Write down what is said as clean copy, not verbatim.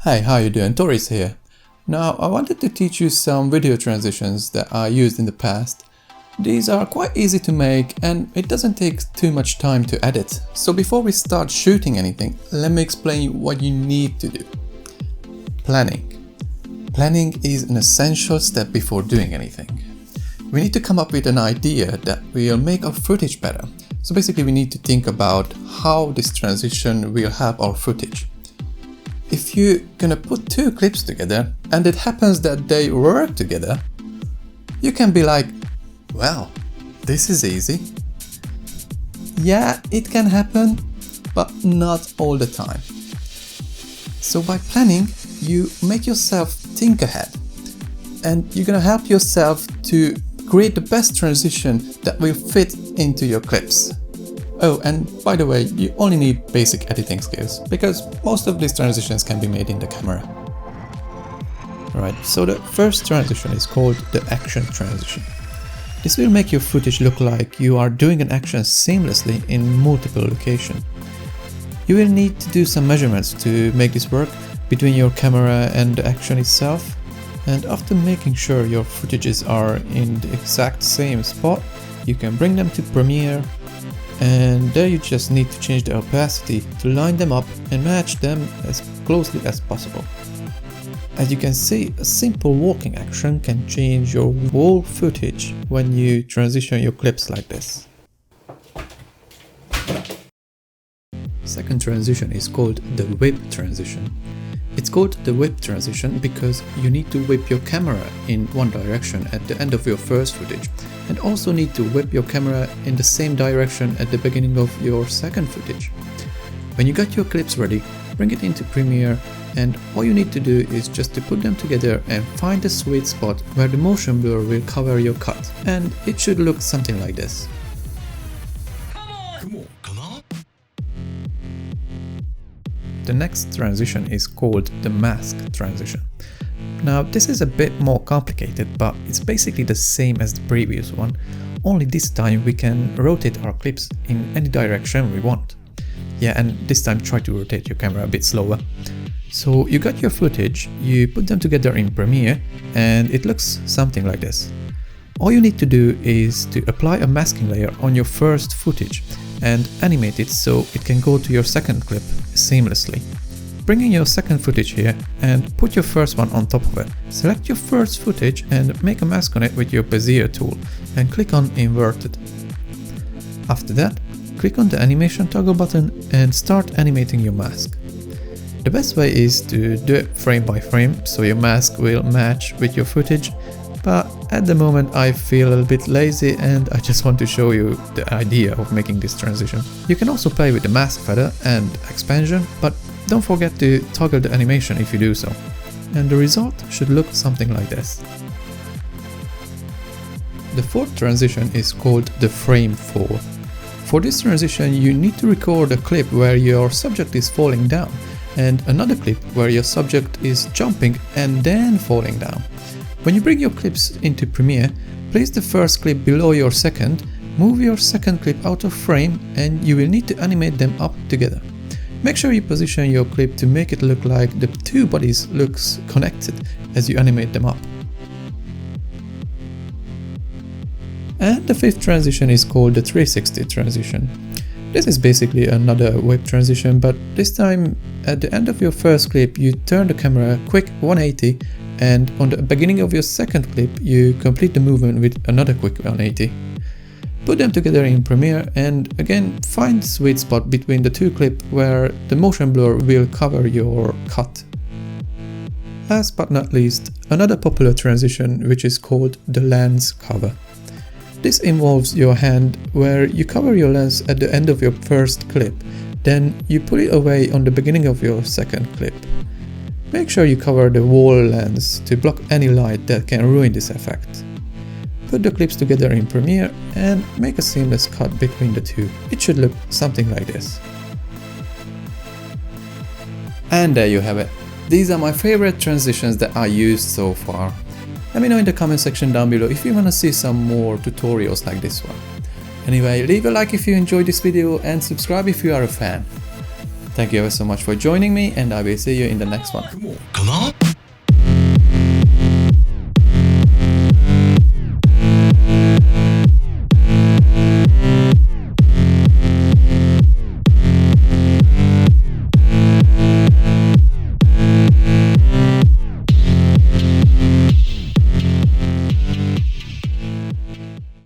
Hey, how you doing? Toris here. Now, I wanted to teach you some video transitions that I used in the past. These are quite easy to make and it doesn't take too much time to edit. So before we start shooting anything, let me explain what you need to do. Planning. Planning is an essential step before doing anything. We need to come up with an idea that will make our footage better. So basically we need to think about how this transition will help our footage. If you're gonna put two clips together and it happens that they work together, you can be like, well, this is easy. Yeah, it can happen, but not all the time. So by planning, you make yourself think ahead and you're gonna help yourself to create the best transition that will fit into your clips. Oh, and by the way, you only need basic editing skills, because most of these transitions can be made in the camera. Alright, so the first transition is called the action transition. This will make your footage look like you are doing an action seamlessly in multiple locations. You will need to do some measurements to make this work between your camera and the action itself, and after making sure your footages are in the exact same spot, you can bring them to Premiere, and there you just need to change the opacity to line them up and match them as closely as possible. As you can see, a simple walking action can change your whole footage when you transition your clips like this. Second transition is called the whip transition. It's called the whip transition because you need to whip your camera in one direction at the end of your first footage, and also need to whip your camera in the same direction at the beginning of your second footage. When you got your clips ready, bring it into Premiere, and all you need to do is just to put them together and find the sweet spot where the motion blur will cover your cut, and it should look something like this. The next transition is called the mask transition. Now this is a bit more complicated, but it's basically the same as the previous one, only this time we can rotate our clips in any direction we want. Yeah, and this time try to rotate your camera a bit slower. So you got your footage, you put them together in Premiere, and it looks something like this. All you need to do is to apply a masking layer on your first footage and animate it so it can go to your second clip seamlessly. Bring in your second footage here and put your first one on top of it. Select your first footage and make a mask on it with your Bezier tool and click on Inverted. After that, click on the animation toggle button and start animating your mask. The best way is to do it frame by frame so your mask will match with your footage, but at the moment I feel a little bit lazy and I just want to show you the idea of making this transition. You can also play with the mask feather and expansion, but don't forget to toggle the animation if you do so. And the result should look something like this. The fourth transition is called the frame fall. For this transition you need to record a clip where your subject is falling down and another clip where your subject is jumping and then falling down. When you bring your clips into Premiere, place the first clip below your second, move your second clip out of frame, and you will need to animate them up together. Make sure you position your clip to make it look like the two bodies looks connected as you animate them up. And the fifth transition is called the 360 transition. This is basically another whip transition, but this time at the end of your first clip you turn the camera quick 180, and on the beginning of your second clip you complete the movement with another quick 180. Put them together in Premiere and again find the sweet spot between the two clips where the motion blur will cover your cut. Last but not least, another popular transition which is called the lens cover. This involves your hand where you cover your lens at the end of your first clip, then you put it away on the beginning of your second clip. Make sure you cover the whole lens to block any light that can ruin this effect. Put the clips together in Premiere and make a seamless cut between the two. It should look something like this. And there you have it. These are my favorite transitions that I used so far. Let me know in the comment section down below if you want to see some more tutorials like this one. Anyway, leave a like if you enjoyed this video and subscribe if you are a fan. Thank you ever so much for joining me, and I will see you in the next one. Come on.